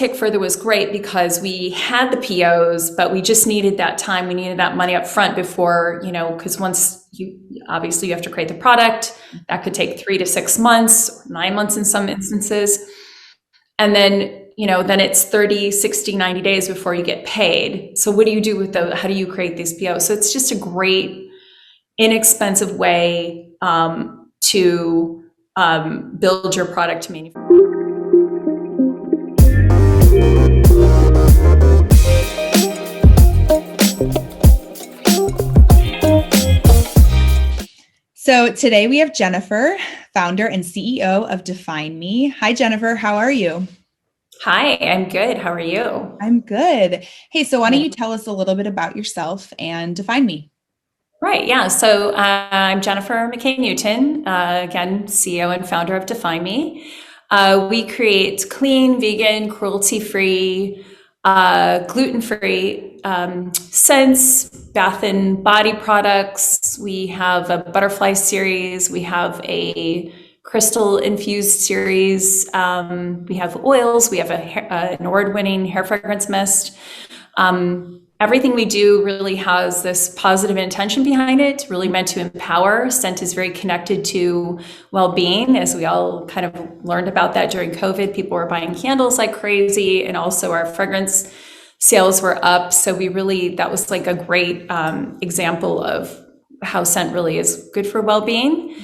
Tick Further was great because we had the POs, but we just needed that time. We needed that money up front before, because once obviously you have to create the product, that could take 3 to 6 months, or 9 months in some instances. And then, then it's 30, 60, 90 days before you get paid. So what do you do with those? How do you create these POs? So it's just a great, inexpensive way to build your product to manufacture. So today we have Jennifer, founder and CEO of DefineMe. Hi, Jennifer. How are you? Hi, I'm good. How are you? I'm good. Hey, so why don't you tell us a little bit about yourself and DefineMe? Right. Yeah. So I'm Jennifer McKay-Newton, again, CEO and founder of DefineMe. We create clean, vegan, cruelty-free, gluten-free scents, bath and body products. We have a butterfly series. We have a crystal infused series. We have oils. We have an award-winning hair fragrance mist. Everything we do really has this positive intention behind it, really meant to empower. Scent is very connected to well-being, as we all kind of learned about that during COVID. People were buying candles like crazy, and also our fragrance sales were up. So that was like a great example of how scent really is good for well-being.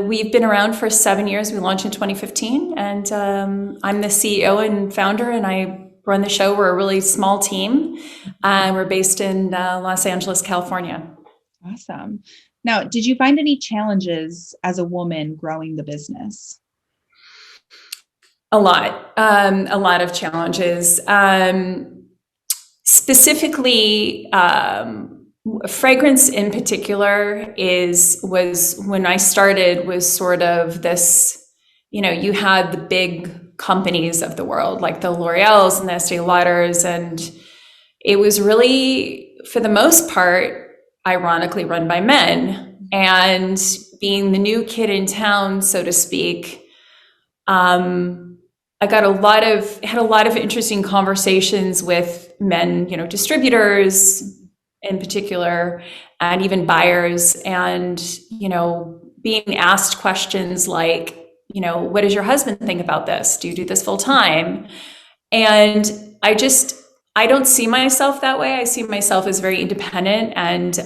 We've been around for 7 years. We launched in 2015, and I'm the CEO and founder, and I run the show. We're a really small team. We're based in Los Angeles, California. Awesome. Now, did you find any challenges as a woman growing the business? A lot of challenges. Specifically, fragrance in particular was when I started was sort of this, you had the big companies of the world, like the L'Oreals and the Estee Lauders, and it was really, for the most part, ironically run by men. And being the new kid in town, so to speak, I had a lot of interesting conversations with men, distributors in particular, and even buyers, and being asked questions like, what does your husband think about this? Do you do this full time? And I don't see myself that way. I see myself as very independent, and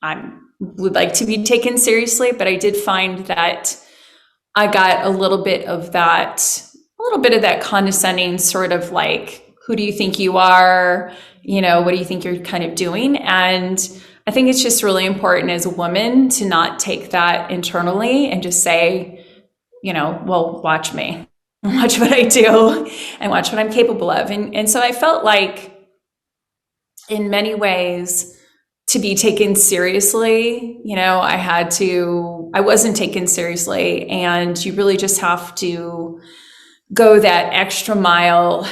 I would like to be taken seriously, but I did find that I got a little bit of that condescending sort of like, who do you think you are? What do you think you're kind of doing? And I think it's just really important as a woman to not take that internally and just say, well, watch me, watch what I do, and watch what I'm capable of. And so I felt like in many ways, to be taken seriously, I wasn't taken seriously, and you really just have to go that extra mile,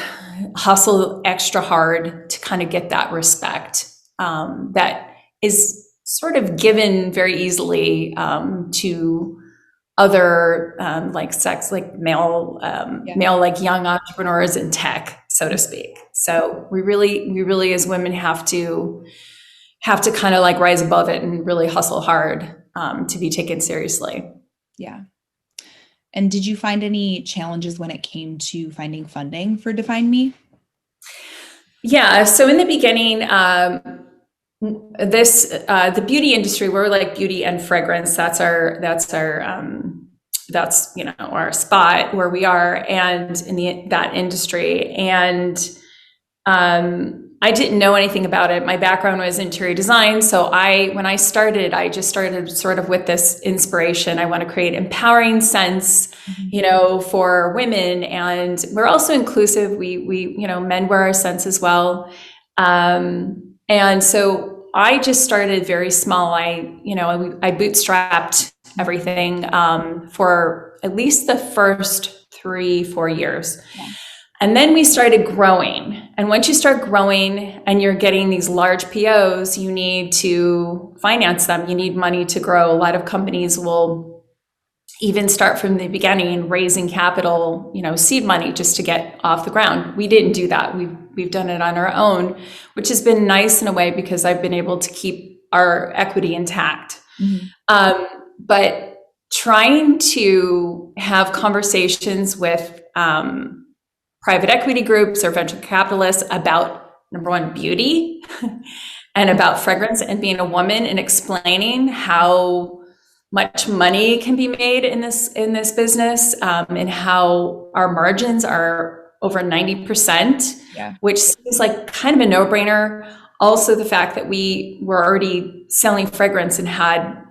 hustle extra hard to kind of get that respect that is sort of given very easily to other male like young entrepreneurs in tech, so to speak. So we really as women have to kind of like rise above it and really hustle hard to be taken seriously. Yeah. And did you find any challenges when it came to finding funding for DefineMe? Yeah. So in the beginning, the beauty industry, we're like beauty and fragrance. That's our spot where we are, and in that industry. And I didn't know anything about it. My background was interior design. So when I started, I just started sort of with this inspiration. I want to create empowering scents, for women. And we're also inclusive. We men wear our scents as well. And so I just started very small. I bootstrapped everything, for at least the first 3-4 years. Yeah. And then we started growing. And once you start growing and you're getting these large POs, you need to finance them. You need money to grow. A lot of companies will even start from the beginning and raising capital, seed money just to get off the ground. We didn't do that. We've done it on our own, which has been nice in a way because I've been able to keep our equity intact. But trying to have conversations with private equity groups or venture capitalists about, number one, beauty and about fragrance, and being a woman and explaining how much money can be made in this business, and how our margins are over 90%, which seems like kind of a no-brainer. Also, the fact that we were already selling fragrance and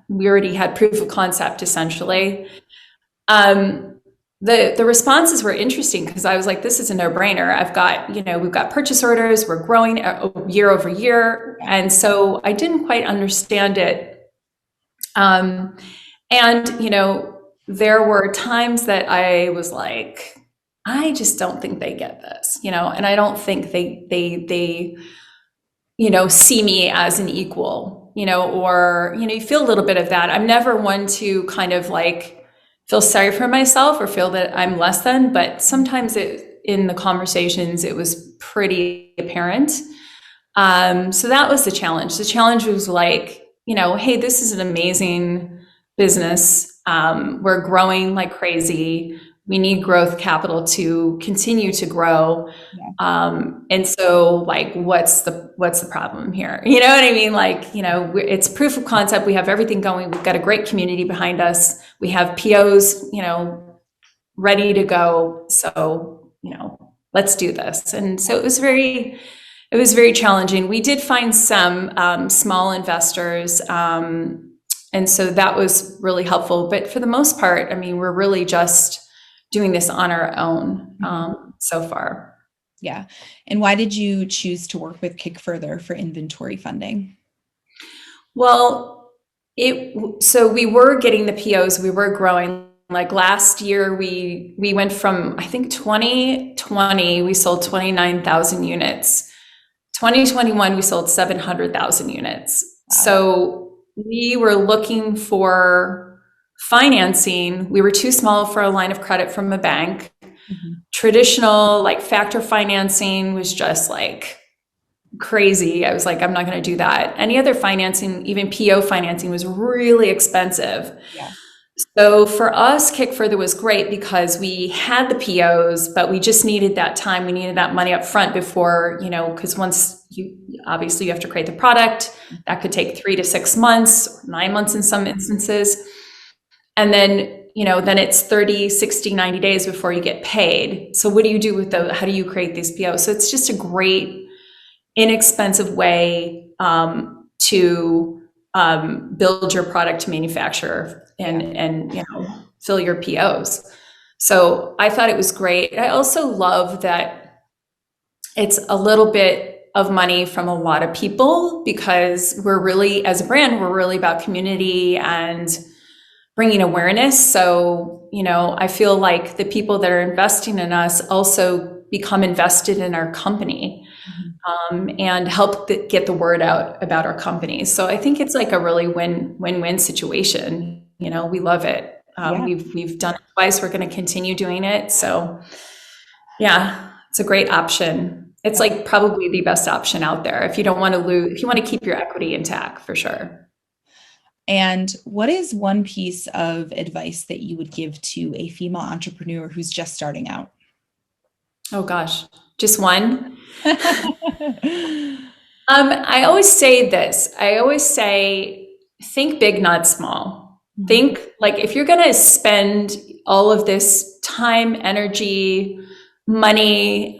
we already had proof of concept, essentially. The responses were interesting because I was like, this is a no-brainer. We've got purchase orders, we're growing year over year. And so I didn't quite understand it. There were times that I was like, I just don't think they get this, and I don't think they see me as an equal, or, you feel a little bit of that. I'm never one to kind of like feel sorry for myself or feel that I'm less than, but sometimes in the conversations, it was pretty apparent. So that was the challenge. The challenge was like, hey, this is an amazing business. We're growing like crazy. We need growth capital to continue to grow. And so like, what's the problem here? You know what I mean? Like, it's proof of concept. We have everything going. We've got a great community behind us. We have POs, ready to go. So, let's do this. And so it was very challenging. We did find some small investors. And so that was really helpful. But for the most part, I mean, we're really just doing this on our own so far. Yeah. And why did you choose to work with Kick Further for inventory funding? Well, so we were getting the POs, we were growing. Like last year, we went from, I think 2020, we sold 29,000 units. 2021, we sold 700,000 units. Wow. So we were looking for financing. We were too small for a line of credit from a bank. Traditional like factor financing was just like crazy. I was like, I'm not going to do that. Any other financing, even PO financing, was really expensive. So for us, Kick Further was great because we had the POs, but we just needed that time. We needed that money up front before, because once you have to create the product, that could take 3 to 6 months, or 9 months in some instances. And then, then it's 30, 60, 90 days before you get paid. So what do you do with those? How do you create these POs? So it's just a great, inexpensive way to build your product to manufacture and fill your POs. So I thought it was great. I also love that it's a little bit of money from a lot of people because we're really, as a brand, we're really about community and bringing awareness. So, I feel like the people that are investing in us also become invested in our company, and help get the word out about our company. So I think it's like a really win-win situation. We love it. We've done it twice. We're going to continue doing it. So yeah, it's a great option. It's like probably the best option out there if you don't want to lose, if you want to keep your equity intact, for sure. And what is one piece of advice that you would give to a female entrepreneur who's just starting out? Oh gosh, just one? I always say this. I always say, think big, not small. Think like if you're going to spend all of this time, energy, money,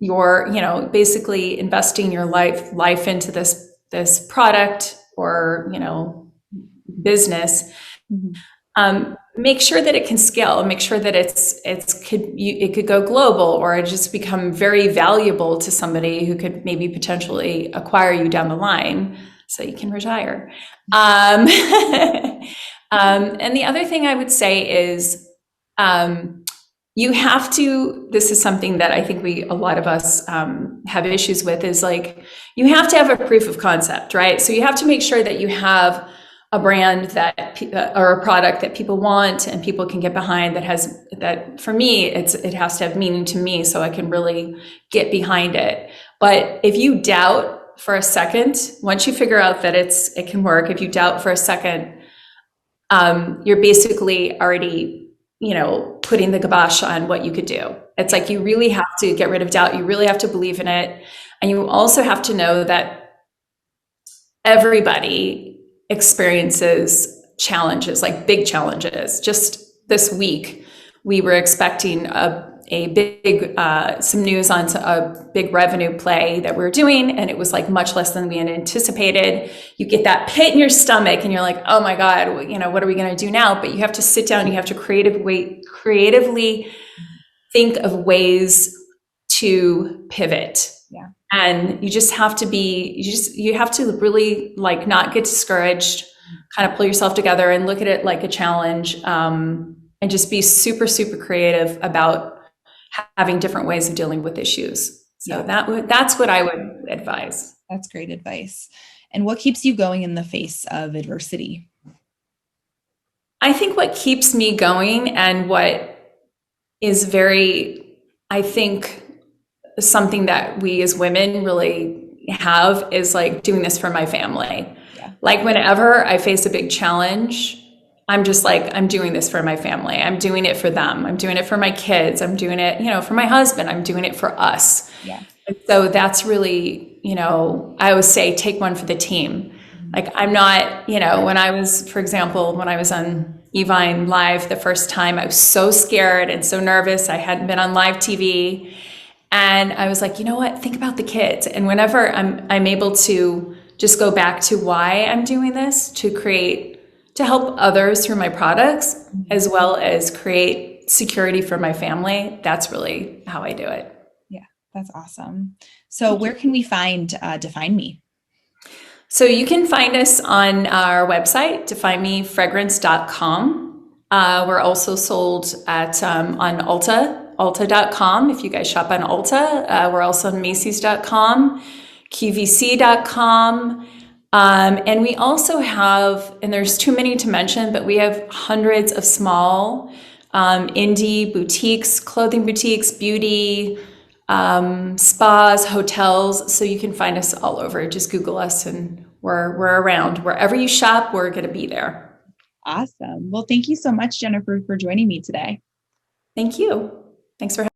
you're, basically investing your life into this product or, business, make sure that it can scale, make sure that it could go global, or it just become very valuable to somebody who could maybe potentially acquire you down the line so you can retire. And the other thing I would say is, you have to, this is something that I think a lot of us have issues with, is like, you have to have a proof of concept, right? So you have to make sure that you have a brand that or a product that people want and people can get behind, that for me, it has to have meaning to me so I can really get behind it. But if you doubt for a second, once you figure out that it can work, if you doubt for a second, you're basically already, putting the kibosh on what you could do. It's like you really have to get rid of doubt. You really have to believe in it. And you also have to know that everybody experiences challenges, like big challenges. Just this week, we were expecting some news on a big revenue play that we were doing, and it was like much less than we had anticipated. You get that pit in your stomach and you're like, oh my God, what are we going to do now? But you have to sit down, you have to creatively think of ways to pivot. Yeah. And you just have to you have to really like not get discouraged, kind of pull yourself together and look at it like a challenge, and just be super, super creative about having different ways of dealing with issues. So that's what I would advise. That's great advice. And what keeps you going in the face of adversity? I think what keeps me going and what is I think something that we as women really have is like doing this for my family. Yeah. Like whenever I face a big challenge, I'm just like, I'm doing this for my family. I'm doing it for them. I'm doing it for my kids. I'm doing it, for my husband. I'm doing it for us. Yeah. And so that's really, I always say, take one for the team. Mm-hmm. Like I'm not, for example, when I was on Evine Live the first time, I was so scared and so nervous. I hadn't been on live TV. And I was like, you know what? Think about the kids. And whenever I'm able to just go back to why I'm doing this, to help others through my products, as well as create security for my family, that's really how I do it. Yeah, that's awesome. So where can we find DefineMe? So you can find us on our website, DefineMeFragrance.com. We're also sold on Ulta.com. If you guys shop on Ulta, we're also on Macy's.com, QVC.com. And we also have, and there's too many to mention, but we have hundreds of small indie boutiques, clothing boutiques, beauty, spas, hotels. So you can find us all over. Just Google us and we're around. Wherever you shop, we're going to be there. Awesome. Well, thank you so much, Jennifer, for joining me today. Thank you. Thanks for having me.